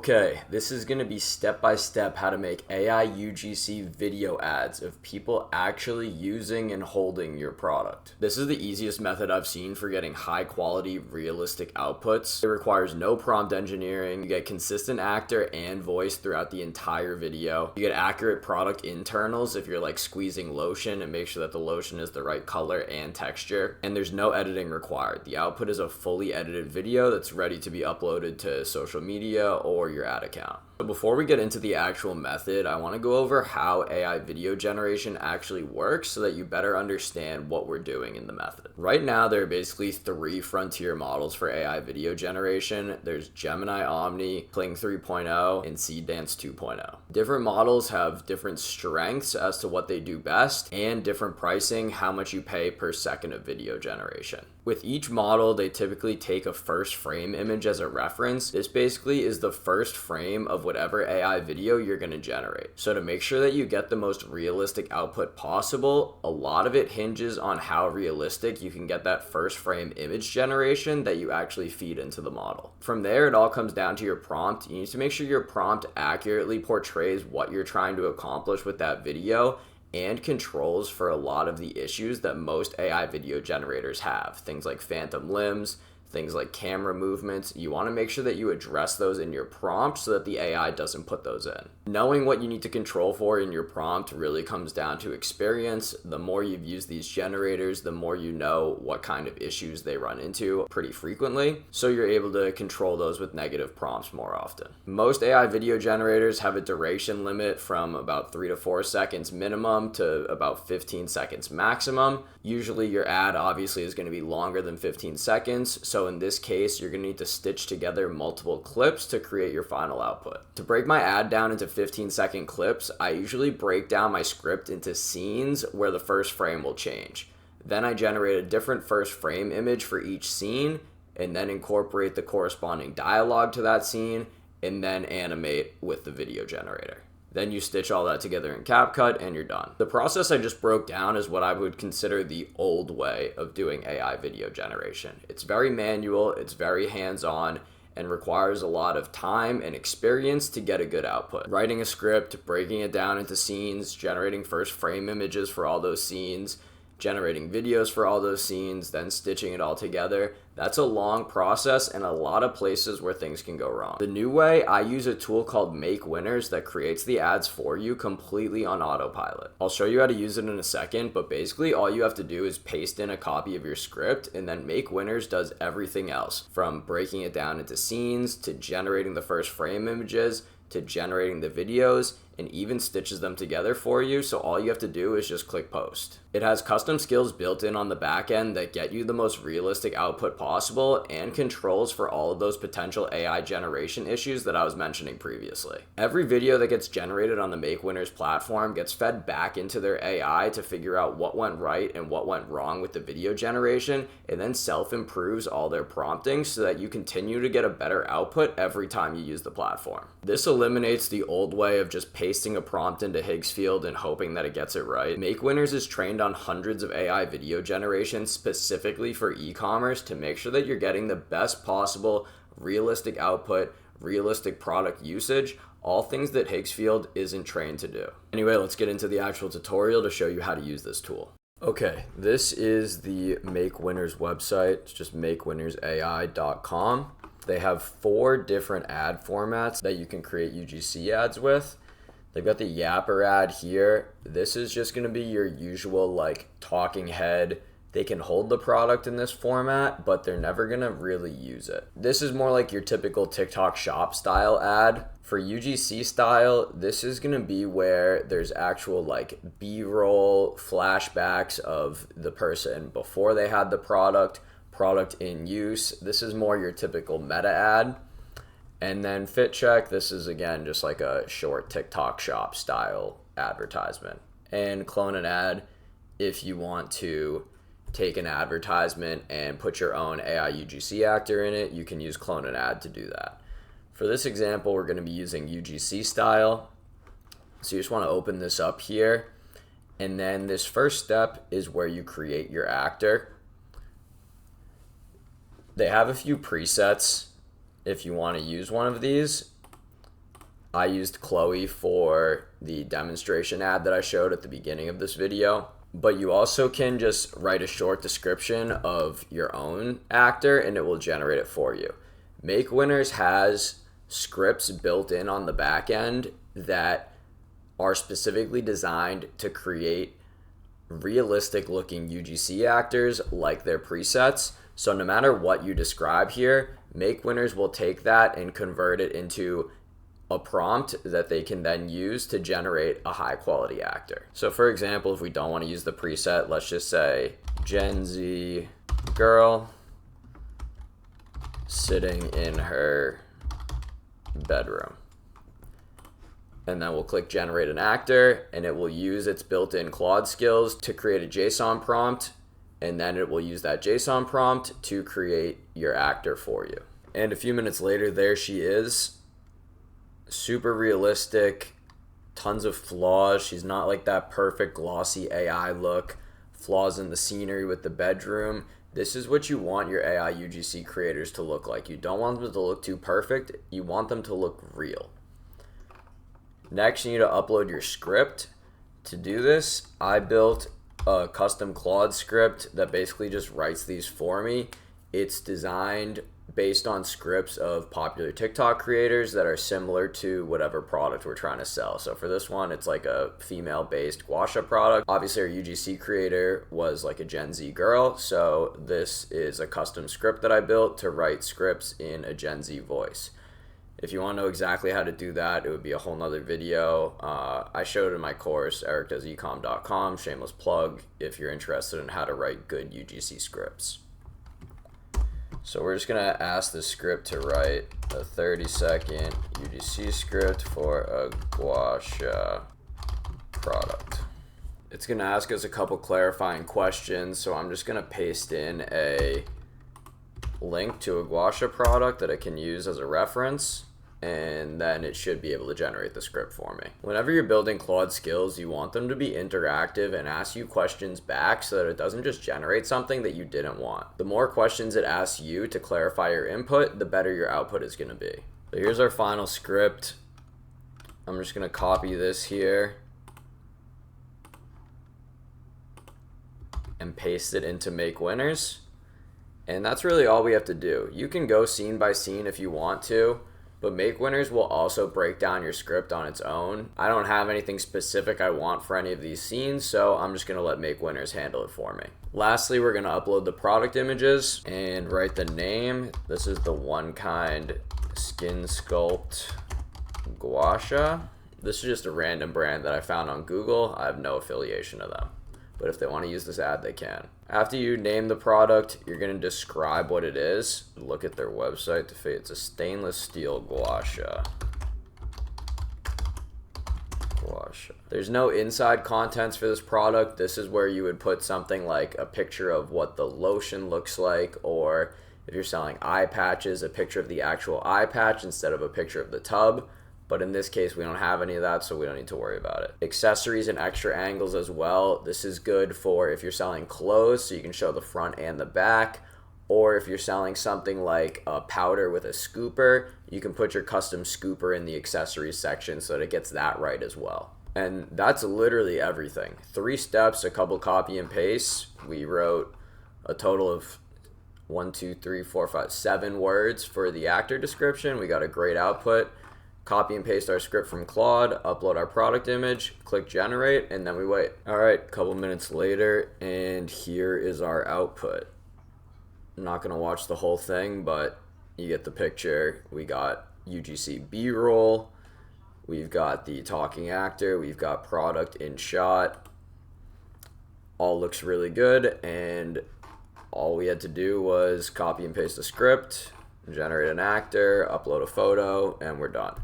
Okay, this is going to be step-by-step how to make AI UGC video ads of people actually using and holding your product. This is the easiest method I've seen for getting high-quality, realistic outputs. It requires no prompt engineering. You get consistent actor and voice throughout the entire video. You get accurate product internals if you're like squeezing lotion and make sure that the lotion is the right color and texture. And there's no editing required. The output is a fully edited video that's ready to be uploaded to social media or your ad account. So before we get into the actual method, I want to go over how AI video generation actually works so that you better understand what we're doing in the method. Right now, there are basically three frontier models for AI video generation. There's Gemini Omni, Kling 3.0, and Seedance 2.0. Different models have different strengths as to what they do best and different pricing, how much you pay per second of video generation. With each model, they typically take a first frame image as a reference. This basically is the first frame of whatever AI video you're going to generate. So to make sure that you get the most realistic output possible, a lot of it hinges on how realistic you can get that first frame image generation that you actually feed into the model. From there, it all comes down to your prompt. You need to make sure your prompt accurately portrays what you're trying to accomplish with that video and controls for a lot of the issues that most AI video generators have. Things like phantom limbs, things like camera movements. You want to make sure that you address those in your prompt so that the AI doesn't put those in. Knowing what you need to control for in your prompt really comes down to experience. The more you've used these generators, the more you know what kind of issues they run into pretty frequently, so you're able to control those with negative prompts more often. Most AI video generators have a duration limit from about 3 to 4 seconds minimum to about 15 seconds maximum. Usually your ad obviously is going to be longer than 15 seconds, so in this case, you're going to need to stitch together multiple clips to create your final output. To break my ad down into 15-second clips, I usually break down my script into scenes where the first frame will change. Then I generate a different first frame image for each scene, and then incorporate the corresponding dialogue to that scene, and then animate with the video generator. Then you stitch all that together in CapCut and you're done. The process I just broke down is what I would consider the old way of doing AI video generation. It's very manual, it's very hands-on, and requires a lot of time and experience to get a good output. Writing a script, breaking it down into scenes, generating first frame images for all those scenes, generating videos for all those scenes, then stitching it all together. That's a long process and a lot of places where things can go wrong. The new way, I use a tool called Make Winners that creates the ads for you completely on autopilot. I'll show you how to use it in a second, but basically all you have to do is paste in a copy of your script, and then Make Winners does everything else, from breaking it down into scenes to generating the first frame images to generating the videos, and even stitches them together for you, so all you have to do is just click post. It has custom skills built in on the back end that get you the most realistic output possible and controls for all of those potential AI generation issues that I was mentioning previously. Every video that gets generated on the Make Winners platform gets fed back into their AI to figure out what went right and what went wrong with the video generation, and then self-improves all their prompting so that you continue to get a better output every time you use the platform. This eliminates the old way of just pasting a prompt into Higgsfield and hoping that it gets it right. Make Winners is trained on hundreds of AI video generations specifically for e-commerce to make sure that you're getting the best possible realistic output, realistic product usage, all things that Higgsfield isn't trained to do. Anyway, let's get into the actual tutorial to show you how to use this tool. Okay, this is the Make Winners website. It's just makewinnersai.com. They have 4 different ad formats that you can create UGC ads with. They've got the Yapper ad here. This is just going to be your usual like talking head. They can hold the product in this format, but they're never going to really use it. This is more like your typical TikTok shop style ad. For UGC style, this is going to be where there's actual like B-roll flashbacks of the person before they had the product in use. This is more your typical meta ad. And then Fit Check, this is again just like a short TikTok shop style advertisement. And Clone an Ad, if you want to take an advertisement and put your own AI UGC actor in it, you can use Clone an Ad to do that. For this example, we're going to be using UGC style. So you just want to open this up here. And then this first step is where you create your actor. They have a few presets if you want to use one of these. I used Chloe for the demonstration ad that I showed at the beginning of this video. But you also can just write a short description of your own actor and it will generate it for you. Make Winners has scripts built in on the back end that are specifically designed to create realistic looking UGC actors like their presets. So no matter what you describe here, Make Winners will take that and convert it into a prompt that they can then use to generate a high quality actor. So for example, if we don't want to use the preset, let's just say Gen Z girl sitting in her bedroom. And then we'll click generate an actor and it will use its built-in Claude skills to create a JSON prompt, and then it will use that JSON prompt to create your actor for you. And a few minutes later, there she is. Super realistic, tons of flaws. She's not like that perfect glossy AI look. Flaws in the scenery with the bedroom. This is what you want your AI UGC creators to look like. You don't want them to look too perfect. You want them to look real. Next, you need to upload your script. To do this, I built a custom Claude script that basically just writes these for me. It's designed based on scripts of popular TikTok creators that are similar to whatever product we're trying to sell. So for this one, it's like a female-based gua sha product. Obviously, our UGC creator was like a Gen Z girl, so this is a custom script that I built to write scripts in a Gen Z voice. If you want to know exactly how to do that, it would be a whole nother video. I showed it in my course, ericdoesecom.com, shameless plug, if you're interested in how to write good UGC scripts. So we're just gonna ask the script to write a 30-second UGC script for a gua sha product. It's gonna ask us a couple clarifying questions, so I'm just gonna paste in a link to a gua sha product that I can use as a reference, and then it should be able to generate the script for me. Whenever you're building Claude skills, you want them to be interactive and ask you questions back so that it doesn't just generate something that you didn't want. The more questions it asks you to clarify your input, the better your output is gonna be. So here's our final script. I'm just gonna copy this here and paste it into Make Winners. And that's really all we have to do. You can go scene by scene if you want to, but Make Winners will also break down your script on its own. I don't have anything specific I want for any of these scenes, so I'm just gonna let Make Winners handle it for me. Lastly, we're gonna upload the product images and write the name. This is the One Kind Skin Sculpt Gua Sha. This is just a random brand that I found on Google. I have no affiliation to them, but if they want to use this ad, they can. After you name the product, you're going to describe what it is. Look at their website to fit. It's a stainless steel gua sha. There's no inside contents for this product. This is where you would put something like a picture of what the lotion looks like, or if you're selling eye patches, a picture of the actual eye patch instead of a picture of the tub. But in this case, we don't have any of that, so we don't need to worry about it. Accessories and extra angles as well. This is good for if you're selling clothes, so you can show the front and the back. Or if you're selling something like a powder with a scooper, you can put your custom scooper in the accessories section so that it gets that right as well. And that's literally everything. 3 steps, a couple copy and paste. We wrote a total of 7 words for the actor description. We got a great output. Copy and paste our script from Claude, upload our product image, click generate, and then we wait. All right, a couple minutes later, and here is our output. I'm not gonna watch the whole thing, but you get the picture. We got UGC B-roll, we've got the talking actor, we've got product in shot. All looks really good, and all we had to do was copy and paste the script, generate an actor, upload a photo, and we're done.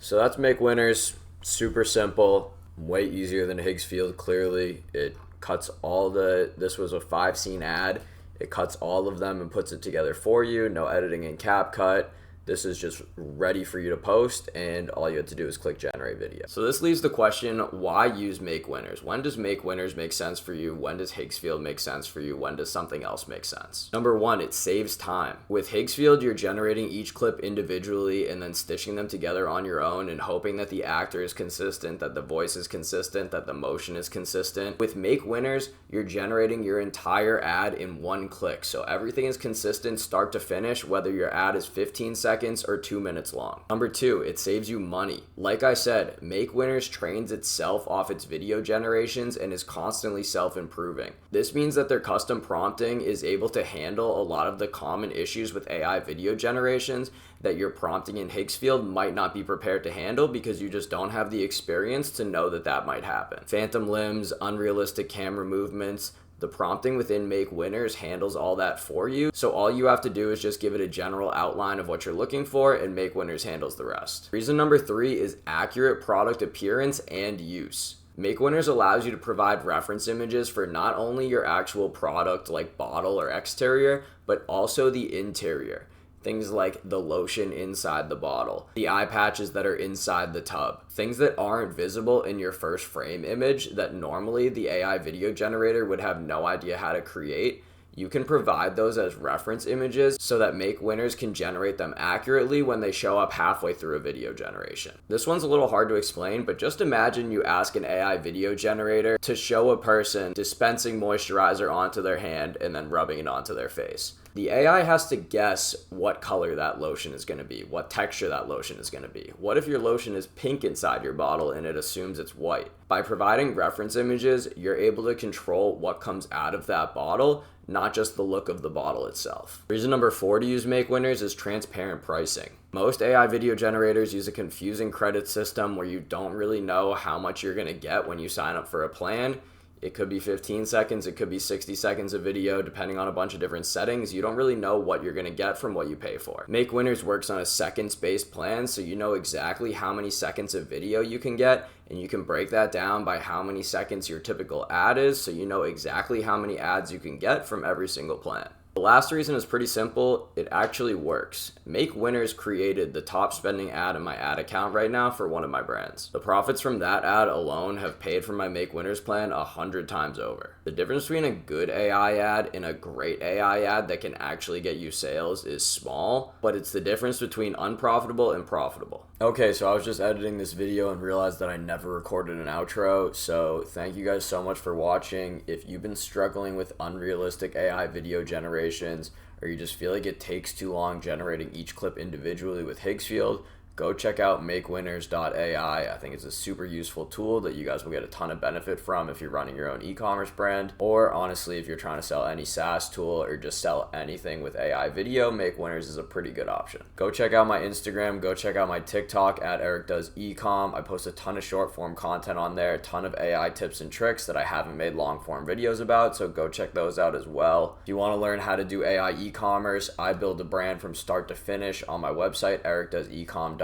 So that's Make Winners. Super simple, way easier than Higgsfield. Clearly it cuts all this was a 5 scene ad. It cuts all of them and puts it together for you. No editing in CapCut. This is just ready for you to post, and all you have to do is click generate video. So this leaves the question, why use make winners? When does make winners make sense for you? When does Higgsfield make sense for you? When does something else make sense? Number one, it saves time. With Higgsfield, you're generating each clip individually and then stitching them together on your own and hoping that the actor is consistent, that the voice is consistent, that the motion is consistent. With make winners, you're generating your entire ad in one click. So everything is consistent start to finish, whether your ad is 15 seconds or 2 minutes long. Number two, it saves you money. Like I said, make winners trains itself off its video generations and is constantly self-improving. This means that their custom prompting is able to handle a lot of the common issues with AI video generations that your prompting in Higgsfield might not be prepared to handle because you just don't have the experience to know that that might happen. Phantom limbs, unrealistic camera movements, the prompting within Make Winners handles all that for you. So all you have to do is just give it a general outline of what you're looking for, and Make Winners handles the rest. Reason number three is accurate product appearance and use. Make Winners allows you to provide reference images for not only your actual product like bottle or exterior, but also the interior. Things like the lotion inside the bottle, the eye patches that are inside the tub, things that aren't visible in your first frame image that normally the AI video generator would have no idea how to create. You can provide those as reference images so that Make Winners can generate them accurately when they show up halfway through a video generation. This one's a little hard to explain, but just imagine you ask an AI video generator to show a person dispensing moisturizer onto their hand and then rubbing it onto their face. The AI has to guess what color that lotion is going to be, what texture that lotion is going to be. What if your lotion is pink inside your bottle and it assumes it's white? By providing reference images, you're able to control what comes out of that bottle, not just the look of the bottle itself. Reason number four to use Make Winners is transparent pricing. Most AI video generators use a confusing credit system where you don't really know how much you're going to get when you sign up for a plan. It could be 15 seconds, it could be 60 seconds of video, depending on a bunch of different settings. You don't really know what you're gonna get from what you pay for. Make Winners works on a seconds-based plan, so you know exactly how many seconds of video you can get, and you can break that down by how many seconds your typical ad is, so you know exactly how many ads you can get from every single plan. The last reason is pretty simple. It actually works. Make Winners created the top spending ad in my ad account right now for one of my brands. The profits from that ad alone have paid for my Make Winners plan 100 times over. The difference between a good AI ad and a great AI ad that can actually get you sales is small, but it's the difference between unprofitable and profitable. Okay, so I was just editing this video and realized that I never recorded an outro, so thank you guys so much for watching. If you've been struggling with unrealistic AI video generations, or you just feel like it takes too long generating each clip individually with Higgsfield, go check out makewinners.ai. I think it's a super useful tool that you guys will get a ton of benefit from if you're running your own e-commerce brand, or honestly, if you're trying to sell any SaaS tool or just sell anything with AI video, Make Winners is a pretty good option. Go check out my Instagram, go check out my TikTok at EricDoesEcom. I post a ton of short form content on there, a ton of AI tips and tricks that I haven't made long form videos about, so go check those out as well. If you want to learn how to do AI e-commerce, I build a brand from start to finish on my website, EricDoesEcom.com.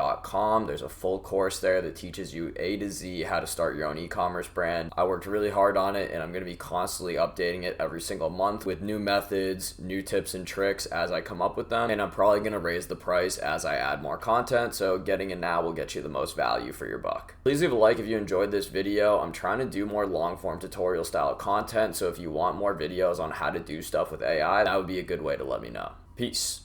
There's a full course there that teaches you A to Z how to start your own e-commerce brand. I worked really hard on it, and I'm going to be constantly updating it every single month with new methods, new tips and tricks as I come up with them, and I'm probably going to raise the price as I add more content, so getting it now will get you the most value for your buck. Please leave a like if you enjoyed this video. I'm trying to do more long form tutorial style content, so if you want more videos on how to do stuff with AI, that would be a good way to let me know. Peace.